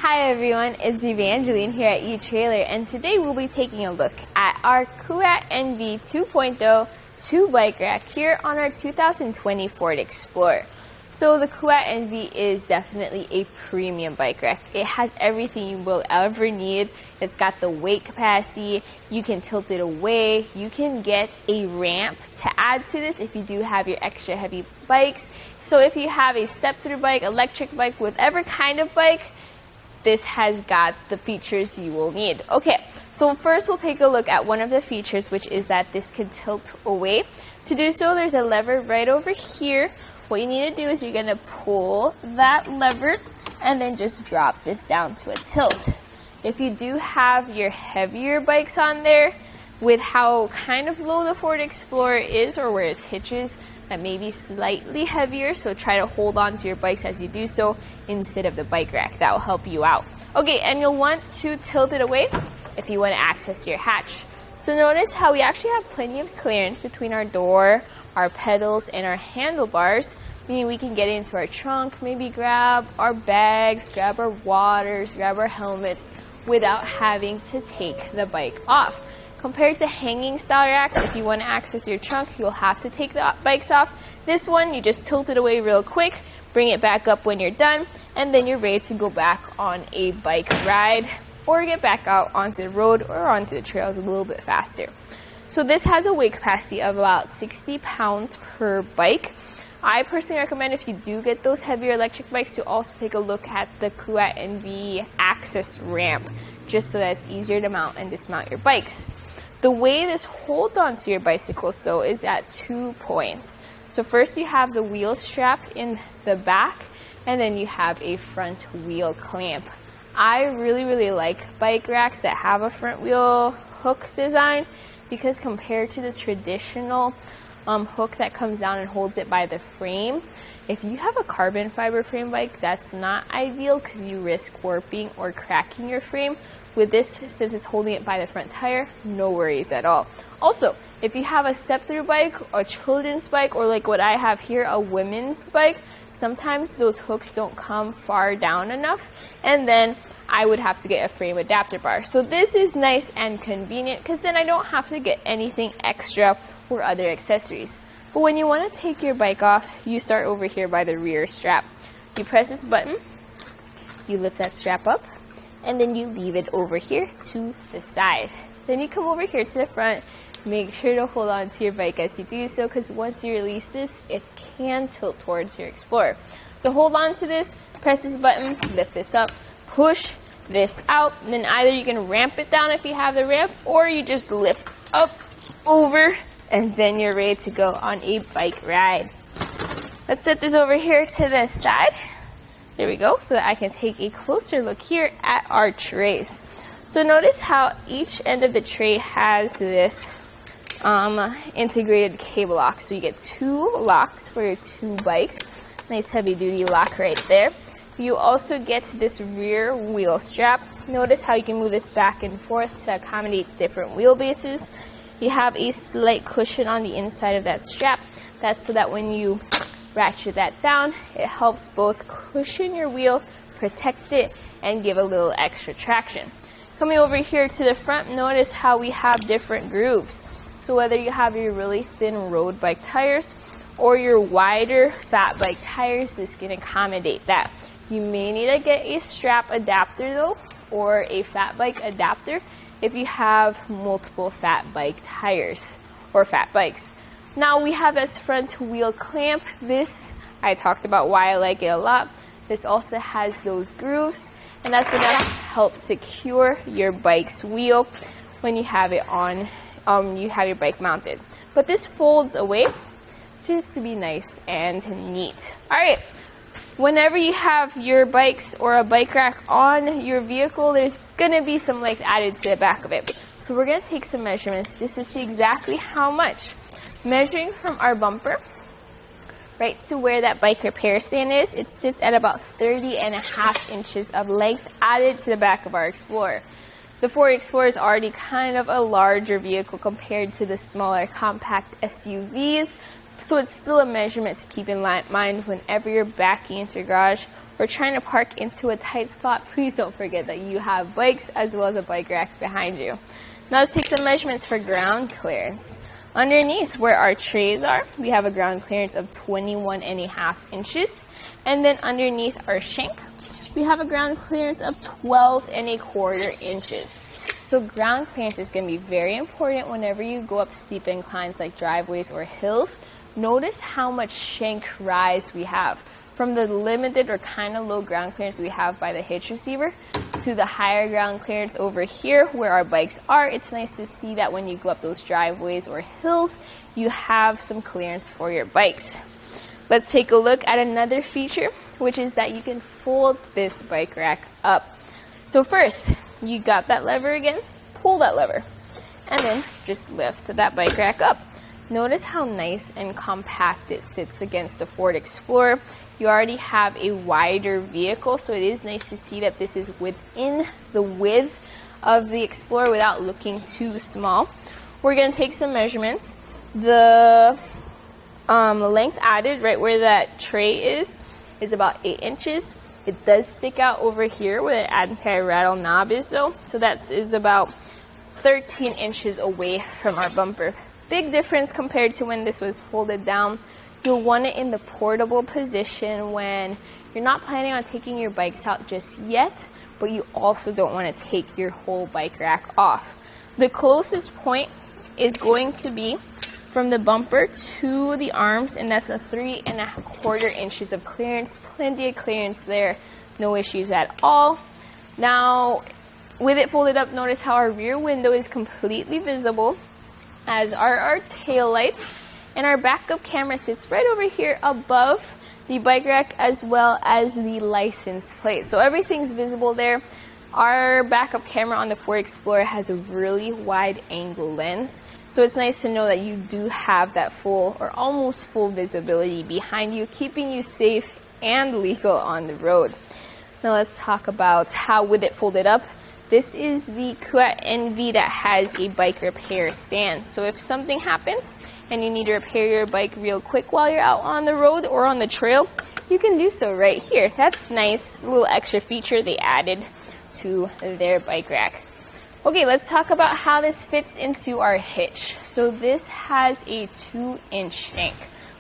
Hi everyone, it's Evangeline here at etrailer, and today we'll be taking a look at our Kuat NV 2.0 2-bike rack here on our 2020 Ford Explorer. So the Kuat NV is definitely a premium bike rack. It has everything you will ever need. It's got the weight capacity, you can tilt it away, you can get a ramp to add to this if you do have your extra heavy bikes. So if you have a step-through bike, electric bike, whatever kind of bike, this has got the features you will need. Okay, so first we'll take a look at one of the features, which is that this can tilt away. To do so, there's a lever right over here. What you need to do is you're gonna pull that lever and then just drop this down to a tilt. If you do have your heavier bikes on there, with how kind of low the Ford Explorer is, or where its hitches, that may be slightly heavier, so try to hold on to your bikes as you do so instead of the bike rack. That will help you out. Okay, and you'll want to tilt it away if you want to access your hatch. So notice how we actually have plenty of clearance between our door, our pedals, and our handlebars, meaning we can get into our trunk, maybe grab our bags, grab our waters, grab our helmets without having to take the bike off. Compared to hanging style racks, if you want to access your trunk, you'll have to take the bikes off. This one, you just tilt it away real quick, bring it back up when you're done, and then you're ready to go back on a bike ride or get back out onto the road or onto the trails a little bit faster. So this has a weight capacity of about 60 pounds per bike. I personally recommend, if you do get those heavier electric bikes, to also take a look at the Kuat NV access ramp, just so that it's easier to mount and dismount your bikes. The way this holds onto your bicycles though is at 2 points. So first you have the wheel strap in the back, and then you have a front wheel clamp. I really like bike racks that have a front wheel hook design, because compared to the traditional hook that comes down and holds it by the frame, if you have a carbon fiber frame bike, that's not ideal because you risk warping or cracking your frame. With this, since it's holding it by the front tire, no worries at all. Also, if you have a step-through bike, a children's bike, or like what I have here, a women's bike, sometimes those hooks don't come far down enough, and then I would have to get a frame adapter bar. So this is nice and convenient because then I don't have to get anything extra or other accessories. But when you want to take your bike off, you start over here by the rear strap. You press this button, you lift that strap up, and then you leave it over here to the side. Then you come over here to the front. Make sure to hold on to your bike as you do so, because once you release this, it can tilt towards your Explorer. So hold on to this, press this button, lift this up, push this out, and then either you can ramp it down if you have the ramp, or you just lift up, over, and then you're ready to go on a bike ride. Let's set this over here to the side. There we go, so that I can take a closer look here at our trays. So notice how each end of the tray has this integrated cable lock. So you get 2 locks for your 2 bikes. Nice heavy duty lock right there. You also get this rear wheel strap. Notice how you can move this back and forth to accommodate different wheelbases. You have a slight cushion on the inside of that strap. That's so that when you ratchet that down, it helps both cushion your wheel, protect it, and give a little extra traction. Coming over here to the front, notice how we have different grooves. So whether you have your really thin road bike tires or your wider fat bike tires, this can accommodate that. You may need to get a strap adapter though, or a fat bike adapter if you have multiple fat bike tires or fat bikes. Now we have this front wheel clamp. This, I talked about why I like it a lot. This also has those grooves, and that's going to help secure your bike's wheel when you have it on, you have your bike mounted. But this folds away just to be nice and neat. All right, whenever you have your bikes or a bike rack on your vehicle, there's going to be some length added to the back of it. So we're going to take some measurements just to see exactly how much. Measuring from our bumper right to where that bike repair stand is, it sits at about 30.5 inches of length added to the back of our Explorer. The Ford Explorer is already kind of a larger vehicle compared to the smaller compact SUVs, so it's still a measurement to keep in mind whenever you're backing into your garage or trying to park into a tight spot, please don't forget that you have bikes as well as a bike rack behind you. Now let's take some measurements for ground clearance. Underneath where our trays are, we have a ground clearance of 21.5 inches. And then underneath our shank, we have a ground clearance of 12.25 inches. So ground clearance is going to be very important whenever you go up steep inclines like driveways or hills. Notice how much shank rise we have. From the limited or kind of low ground clearance we have by the hitch receiver to the higher ground clearance over here where our bikes are, it's nice to see that when you go up those driveways or hills, you have some clearance for your bikes. Let's take a look at another feature, which is that you can fold this bike rack up. So first, you got that lever again, pull that lever, and then just lift that bike rack up. Notice how nice and compact it sits against the Ford Explorer. You already have a wider vehicle, so it is nice to see that this is within the width of the Explorer without looking too small. We're going to take some measurements. The length added right where that tray is about 8 inches. It does stick out over here where the anti-rattle knob is though, so that is about 13 inches away from our bumper. Big difference compared to when this was folded down. You'll want it in the portable position when you're not planning on taking your bikes out just yet, but you also don't want to take your whole bike rack off. The closest point is going to be from the bumper to the arms, and that's a 3.25 inches of clearance. Plenty of clearance there, no issues at all. Now, with it folded up, notice how our rear window is completely visible, as are our tail lights, and our backup camera sits right over here above the bike rack as well as the license plate. So everything's visible there. Our backup camera on the Ford Explorer has a really wide angle lens, so it's nice to know that you do have that full or almost full visibility behind you, keeping you safe and legal on the road. Now let's talk about how with it folded up. This is the Kuat NV that has a bike repair stand. So if something happens and you need to repair your bike real quick while you're out on the road or on the trail, you can do so right here. That's nice little extra feature they added to their bike rack. Okay, let's talk about how this fits into our hitch. So this has a 2-inch shank,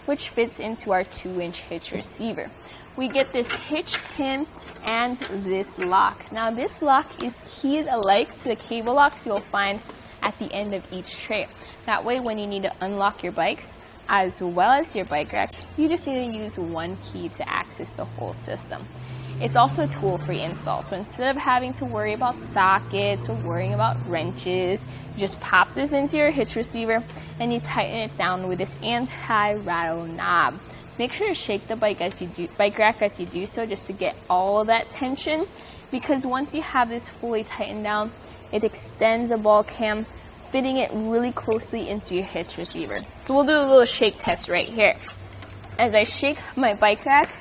which fits into our 2-inch hitch receiver. We get this hitch pin and this lock. Now this lock is keyed alike to the cable locks you'll find at the end of each tray. That way when you need to unlock your bikes as well as your bike rack, you just need to use one key to access the whole system. It's also tool-free install, so instead of having to worry about sockets or worrying about wrenches, you just pop this into your hitch receiver and you tighten it down with this anti-rattle knob. Make sure to shake the bike rack as you do so, just to get all of that tension, because once you have this fully tightened down, it extends a ball cam, fitting it really closely into your hitch receiver. So we'll do a little shake test right here. As I shake my bike rack,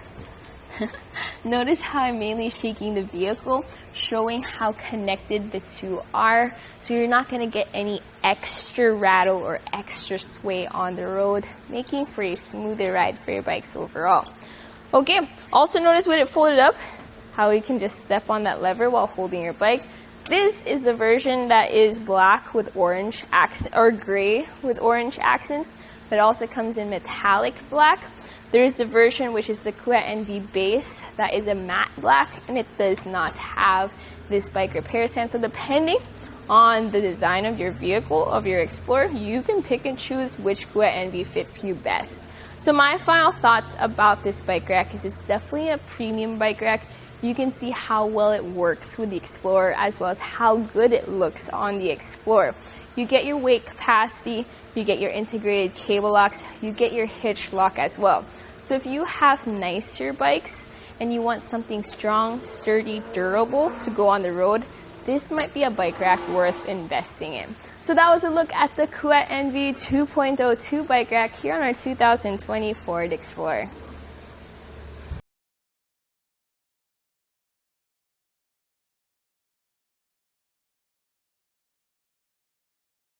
notice how I'm mainly shaking the vehicle, showing how connected the two are, so you're not going to get any extra rattle or extra sway on the road, making for a smoother ride for your bikes overall. Okay, also notice when it folded up, how you can just step on that lever while holding your bike. This is the version that is black with orange accents, or gray with orange accents, but also comes in metallic black. There's the version which is the Kuat NV base that is a matte black, and it does not have this bike repair stand. So depending on the design of your vehicle, of your Explorer, you can pick and choose which Kuat NV fits you best. So my final thoughts about this bike rack is it's definitely a premium bike rack. You can see how well it works with the Explorer as well as how good it looks on the Explorer. You get your weight capacity, you get your integrated cable locks, you get your hitch lock as well. So if you have nicer bikes and you want something strong, sturdy, durable to go on the road, this might be a bike rack worth investing in. So that was a look at the Kuat NV 2.02 bike rack here on our 2020 Ford Explorer.